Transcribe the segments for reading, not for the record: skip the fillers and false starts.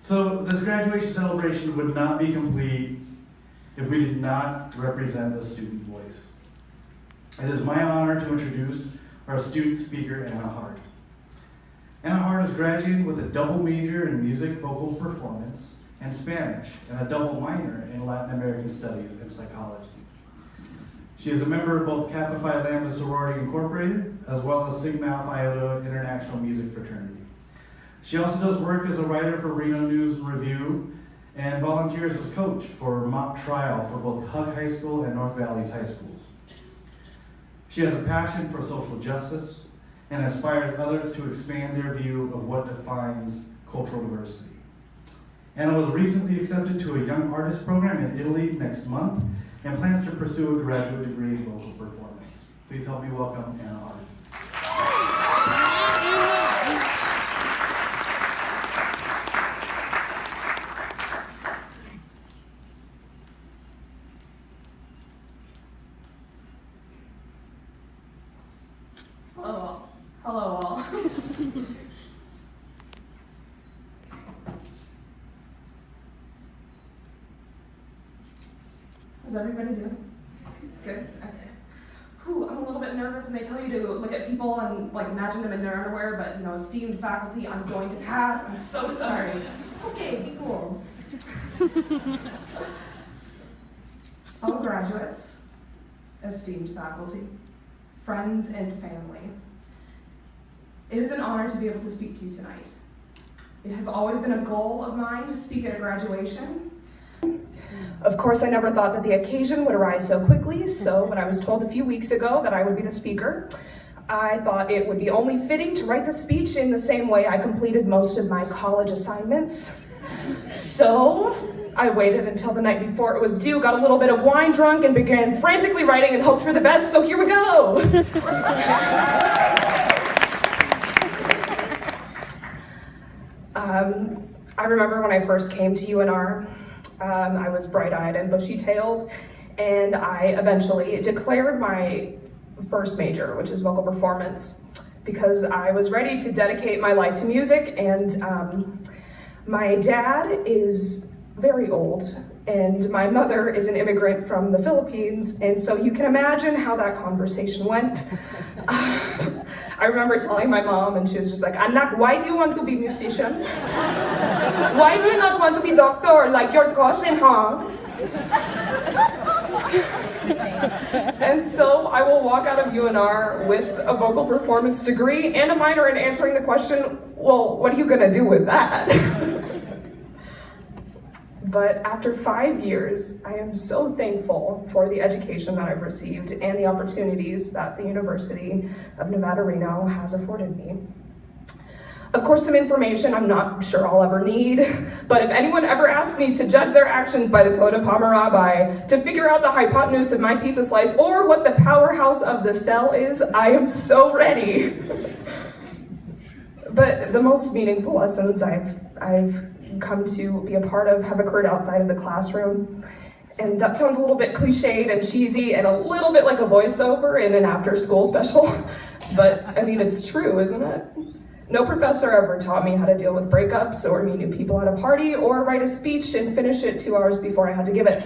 So this graduation celebration would not be complete if we did not represent the student voice. It is my honor to introduce our student speaker, Anna Hart. Anna Hart is graduating with a double major in music, vocal performance, and Spanish, and a double minor in Latin American Studies and Psychology. She is a member of both Kappa Phi Lambda Sorority Incorporated, as well as Sigma Alpha Iota International Music Fraternity. She also does work as a writer for Reno News and Review, and volunteers as coach for mock trial for both Hug High School and North Valley's high schools. She has a passion for social justice and aspires others to expand their view of what defines cultural diversity. Anna was recently accepted to a Young Artist program in Italy next month and plans to pursue a graduate degree in vocal performance. Please help me welcome Anna Hart. Hello all. How's everybody doing? Good? Okay. Whew, I'm a little bit nervous, and they tell you to look at people and imagine them in their underwear, but esteemed faculty, I'm going to pass. I'm so sorry. Okay, be cool. Fellow graduates, esteemed faculty, friends and family, it is an honor to be able to speak to you tonight. It has always been a goal of mine to speak at a graduation. Of course, I never thought that the occasion would arise so quickly, so when I was told a few weeks ago that I would be the speaker, I thought it would be only fitting to write the speech in the same way I completed most of my college assignments. So I waited until the night before it was due, got a little bit of wine drunk, and began frantically writing and hoped for the best, so here we go! I remember when I first came to UNR, I was bright-eyed and bushy-tailed, and I eventually declared my first major, which is vocal performance, because I was ready to dedicate my life to music, and my dad is very old, and my mother is an immigrant from the Philippines, and so you can imagine how that conversation went. I remember telling my mom, and she was just like, "Anak, why do you want to be musician? Why do you not want to be doctor like your cousin, huh?" And so I will walk out of UNR with a vocal performance degree and a minor in answering the question, well, what are you gonna do with that? But after 5 years, I am so thankful for the education that I've received and the opportunities that the University of Nevada, Reno has afforded me. Of course, some information I'm not sure I'll ever need, but if anyone ever asked me to judge their actions by the Code of Hammurabi, to figure out the hypotenuse of my pizza slice, or what the powerhouse of the cell is, I am so ready. But the most meaningful lessons I've come to be a part of have occurred outside of the classroom. And that sounds a little bit cliched and cheesy and a little bit like a voiceover in an after-school special, but I mean, it's true, isn't it? No professor ever taught me how to deal with breakups or meet new people at a party or write a speech and finish it 2 hours before I had to give it.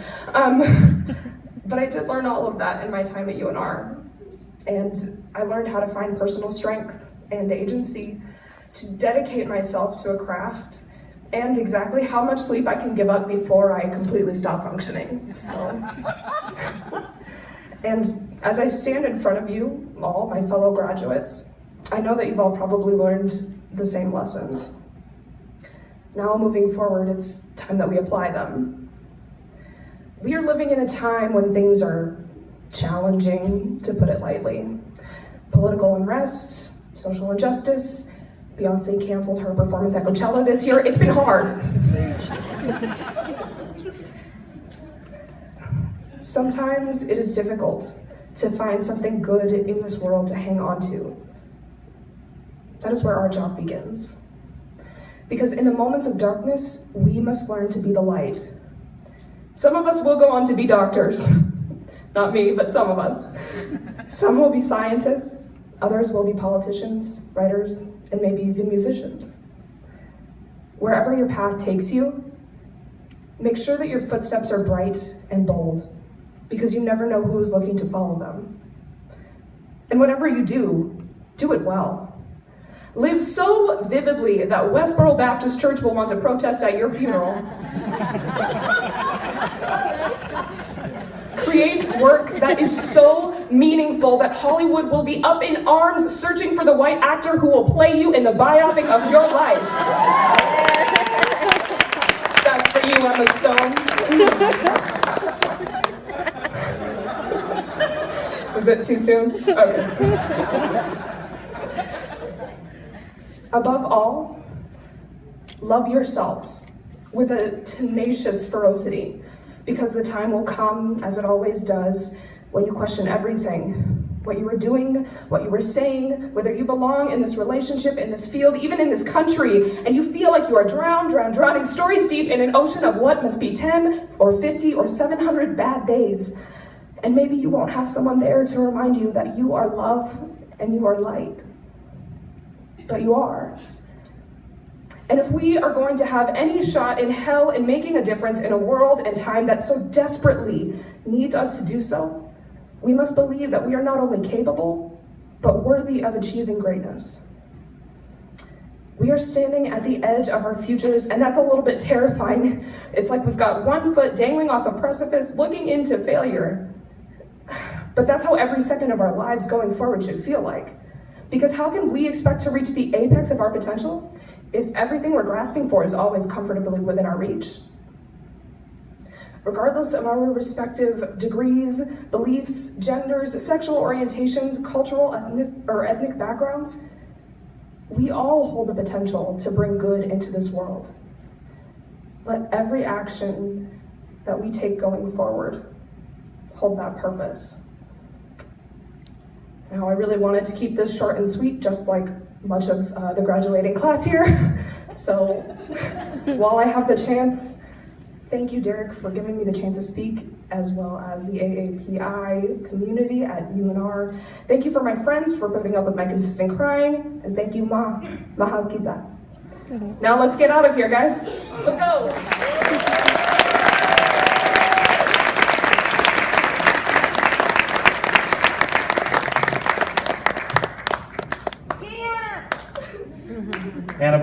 But I did learn all of that in my time at UNR. And I learned how to find personal strength and agency to dedicate myself to a craft, and exactly how much sleep I can give up before I completely stop functioning. So, and as I stand in front of you, all my fellow graduates, I know that you've all probably learned the same lessons. Now moving forward, it's time that we apply them. We are living in a time when things are challenging, to put it lightly. Political unrest, social injustice, Beyonce canceled her performance at Coachella this year. It's been hard. Sometimes it is difficult to find something good in this world to hang on to. That is where our job begins. Because in the moments of darkness, we must learn to be the light. Some of us will go on to be doctors. Not me, but some of us. Some will be scientists, others will be politicians, writers, and maybe even musicians. wherever your path takes you, make sure that your footsteps are bright and bold, because you never know who is looking to follow them. And whatever you do, do it well. Live so vividly that Westboro Baptist Church will want to protest at your funeral. Create work that is so meaningful that Hollywood will be up in arms searching for the white actor who will play you in the biopic of your life. That's for you, Emma Stone. Was it too soon? Okay. Above all, love yourselves with a tenacious ferocity, because the time will come, as it always does, when you question everything. What you were doing, what you were saying, whether you belong in this relationship, in this field, even in this country, and you feel like you are drowning stories deep in an ocean of what must be 10 or 50 or 700 bad days. And maybe you won't have someone there to remind you that you are love and you are light. But you are. And if we are going to have any shot in hell in making a difference in a world and time that so desperately needs us to do so, we must believe that we are not only capable, but worthy of achieving greatness. We are standing at the edge of our futures, and that's a little bit terrifying. It's like we've got one foot dangling off a precipice, looking into failure. But that's how every second of our lives going forward should feel like. Because how can we expect to reach the apex of our potential if everything we're grasping for is always comfortably within our reach? Regardless of our respective degrees, beliefs, genders, sexual orientations, cultural or ethnic backgrounds, we all hold the potential to bring good into this world. Let every action that we take going forward hold that purpose. Now, I really wanted to keep this short and sweet, just like much of the graduating class here. So while I have the chance, thank you, Derek, for giving me the chance to speak, as well as the AAPI community at UNR. Thank you for my friends for putting up with my consistent crying, and thank you, Mahal kita. Now let's get out of here, guys. Let's go.